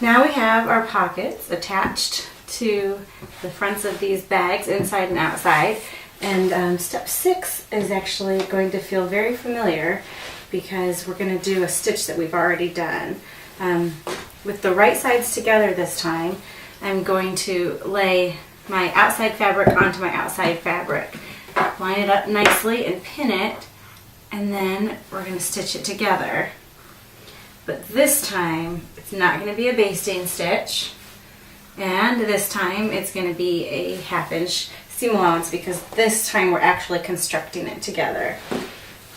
now we have our pockets attached to the fronts of these bags, inside and outside. And step 6 is actually going to feel very familiar because we're going to do a stitch that we've already done. With the right sides together this time, I'm going to lay my outside fabric onto my outside fabric, line it up nicely and pin it, and then we're going to stitch it together. But this time it's not going to be a basting stitch, and this time it's going to be a 1/2 inch seam allowance because this time we're actually constructing it together.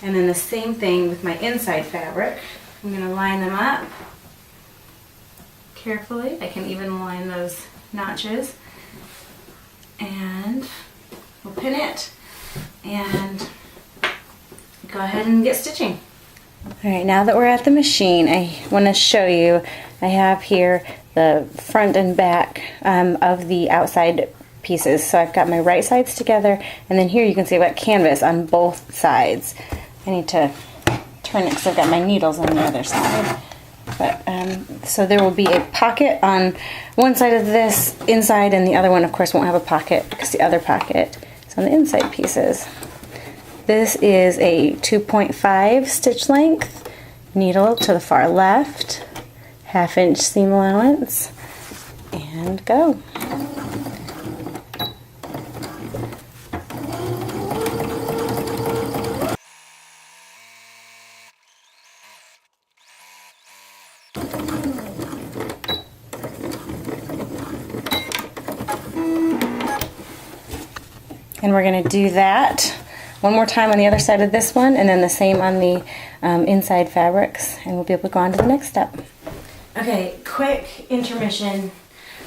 And then the same thing with my inside fabric. I'm going to line them up carefully. I can even line those notches, and we'll pin it and go ahead and get stitching. Alright, now that we're at the machine, I want to show you, I have here the front and back of the outside pieces. So I've got my right sides together, and then here you can see I've got canvas on both sides. I need to turn it because I've got my needles on the other side. But so there will be a pocket on one side of this inside, and the other one of course won't have a pocket because the other pocket is on the inside pieces. This is a 2.5 stitch length needle to the far left, 1/2 inch seam allowance, and go. And we're going to do that one more time on the other side of this one, and then the same on the inside fabrics, and we'll be able to go on to the next step. Okay, quick intermission.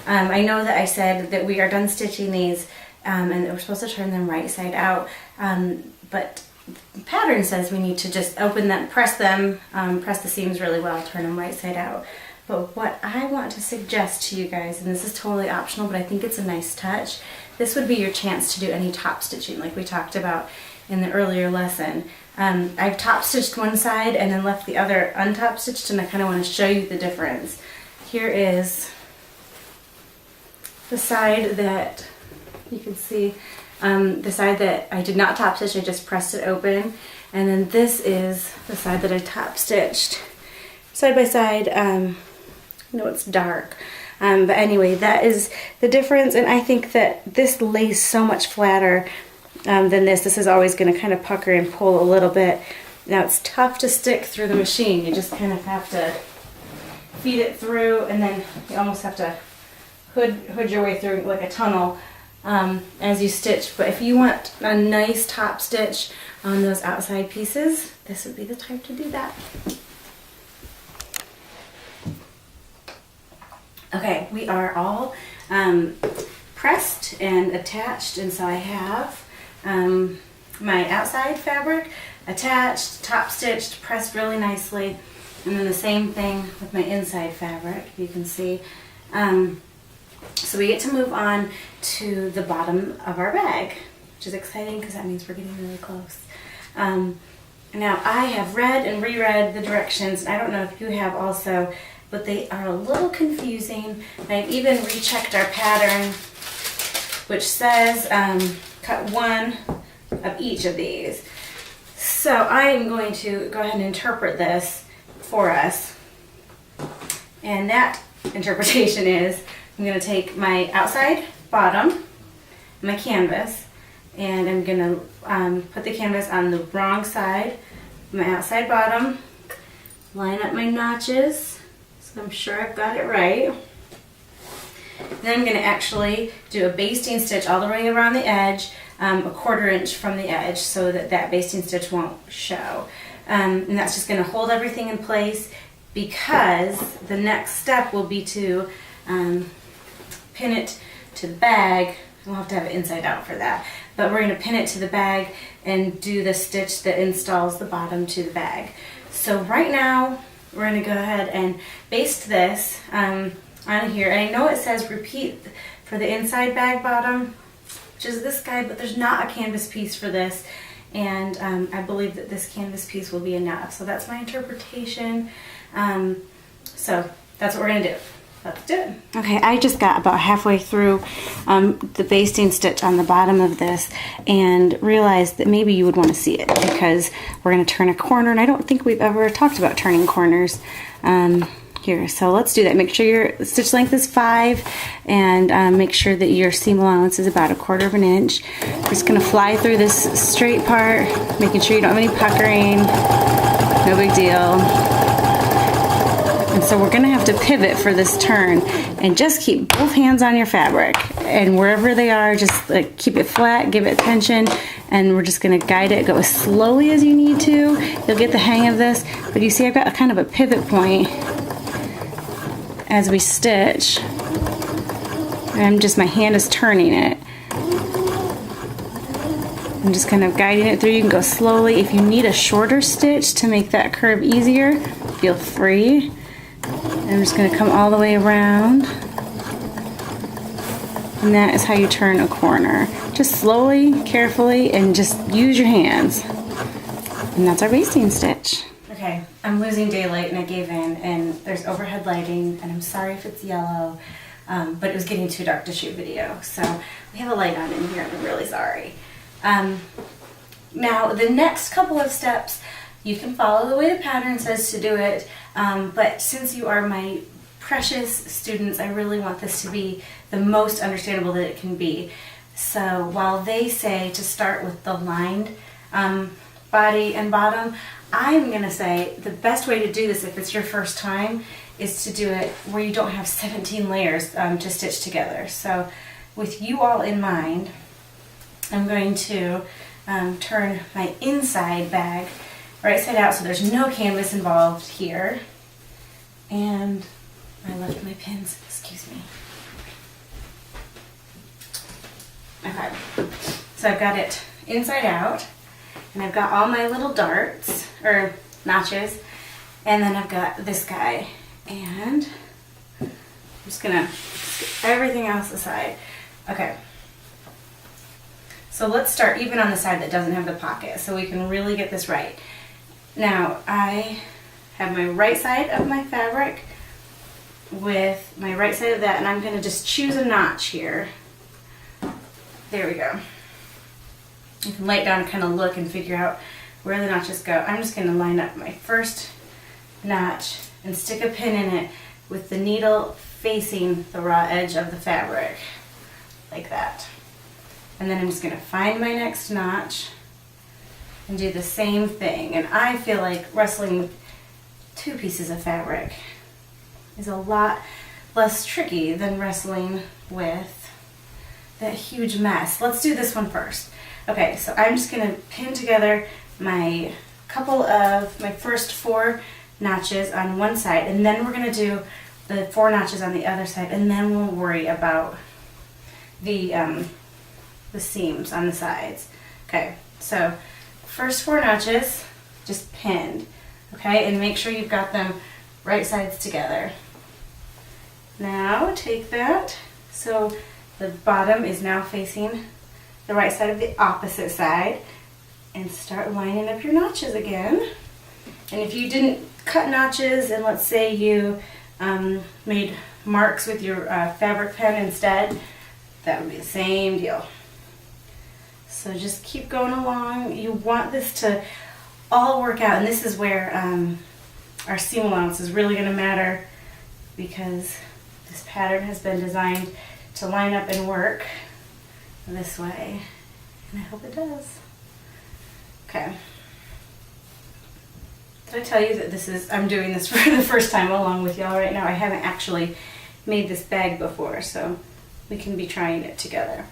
I know that I said that we are done stitching these and that we're supposed to turn them right side out, but the pattern says we need to just open them, press the seams really well, turn them right side out. But what I want to suggest to you guys, and this is totally optional, but I think it's a nice touch, this would be your chance to do any top stitching like we talked about in the earlier lesson. I've top stitched one side and then left the other untop stitched, and I kind of want to show you the difference. Here is the side that you can see, the side that I did not top stitch, I just pressed it open, and then this is the side that I top stitched side by side. No, it's dark. But anyway, that is the difference, and I think that this lays so much flatter than this. This is always going to kind of pucker and pull a little bit. Now it's tough to stick through the machine. You just kind of have to feed it through, and then you almost have to hood your way through like a tunnel as you stitch. But if you want a nice top stitch on those outside pieces, this would be the time to do that. Okay, we are all pressed and attached, and so I have my outside fabric attached, top stitched, pressed really nicely, and then the same thing with my inside fabric, you can see. So we get to move on to the bottom of our bag, which is exciting because that means we're getting really close. Now I have read and reread the directions, and I don't know if you have also, but they are a little confusing. I've even rechecked our pattern, which says cut one of each of these. So I am going to go ahead and interpret this for us. And that interpretation is I'm going to take my outside bottom, my canvas, and I'm going to put the canvas on the wrong side, my outside bottom, line up my notches, so I'm sure I've got it right. Then I'm going to actually do a basting stitch all the way around the edge, a 1/4 inch from the edge, so that that basting stitch won't show. And that's just going to hold everything in place, because the next step will be to pin it to the bag. We'll have to have it inside out for that, but we're going to pin it to the bag and do the stitch that installs the bottom to the bag. So right now we're going to go ahead and baste this on here. And I know it says repeat for the inside bag bottom, which is this guy, but there's not a canvas piece for this, and I believe that this canvas piece will be enough. So that's my interpretation. So that's what we're going to do. let's do it. Okay, I just got about halfway through the basting stitch on the bottom of this and realized that maybe you would want to see it because we're going to turn a corner, and I don't think we've ever talked about turning corners here. So let's do that. Make sure your stitch length is 5 and make sure that your seam allowance is about 1/4 inch. We're just going to fly through this straight part, making sure you don't have any puckering. No big deal. And so we're going to have to pivot for this turn, and just keep both hands on your fabric, and wherever they are, just like keep it flat, give it tension, and we're just going to guide it. Go as slowly as you need to. You'll get the hang of this. But you see I've got kind of a pivot point as we stitch, and my hand is turning it. I'm just kind of guiding it through. You can go slowly. If you need a shorter stitch to make that curve easier, feel free. I'm just going to come all the way around, and that is how you turn a corner. Just slowly, carefully, and just use your hands. And that's our basting stitch. Okay, I'm losing daylight and I gave in, and there's overhead lighting, and I'm sorry if it's yellow, but it was getting too dark to shoot video, so we have a light on in here and I'm really sorry. Now the next couple of steps, you can follow the way the pattern says to do it, but since you are my precious students, I really want this to be the most understandable that it can be. So while they say to start with the lined body and bottom, I'm going to say the best way to do this if it's your first time is to do it where you don't have 17 layers to stitch together. So with you all in mind, I'm going to turn my inside bag right side out, so there's no canvas involved here. And I left my pins, excuse me. Okay, so I've got it inside out, and I've got all my little darts, or notches, and then I've got this guy, and I'm just gonna get everything else aside. Okay, so let's start even on the side that doesn't have the pocket, so we can really get this right. Now, I have my right side of my fabric with my right side of that, and I'm gonna just choose a notch here. There we go. You can lay it down and kind of look and figure out where the notches go. I'm just going to line up my first notch and stick a pin in it with the needle facing the raw edge of the fabric, like that. And then I'm just going to find my next notch and do the same thing. And I feel like wrestling with 2 pieces of fabric is a lot less tricky than wrestling with that huge mess. Let's do this one first. Okay, so I'm just going to pin together my first 4 notches on one side, and then we're going to do the 4 notches on the other side, and then we'll worry about the seams on the sides. Okay, so first 4 notches, just pinned, okay, and make sure you've got them right sides together. Now take that, so the bottom is now facing the right side of the opposite side, and start lining up your notches again. And if you didn't cut notches, and let's say you made marks with your fabric pen instead, that would be the same deal. So just keep going along. You want this to all work out, and this is where our seam allowance is really going to matter, because this pattern has been designed to line up and work this way, and I hope it does. Okay. Did I tell you that I'm doing this for the first time along with y'all right now? I haven't actually made this bag before, so we can be trying it together.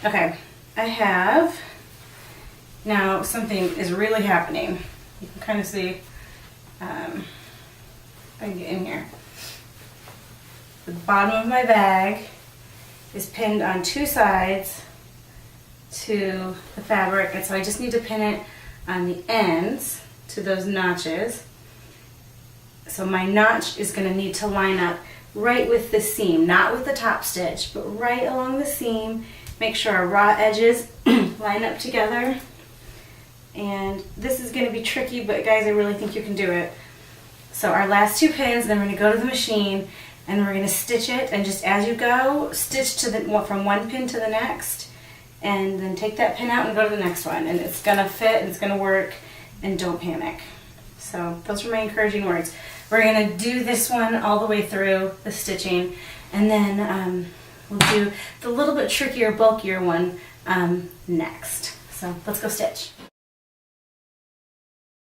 Okay, I have, now something is really happening. You can kind of see, if I can get in here. The bottom of my bag is pinned on 2 sides to the fabric, and so I just need to pin it on the ends to those notches. So my notch is going to need to line up right with the seam, not with the top stitch, but right along the seam. Make sure our raw edges line up together. And this is going to be tricky, but guys, I really think you can do it. So our last 2 pins, then we're going to go to the machine, and we're going to stitch it, and just as you go, stitch to the from one pin to the next, and then take that pin out and go to the next one, and it's going to fit and it's going to work, and don't panic. So those are my encouraging words. We're going to do this one all the way through the stitching, and then we'll do the little bit trickier, bulkier one next. So let's go stitch.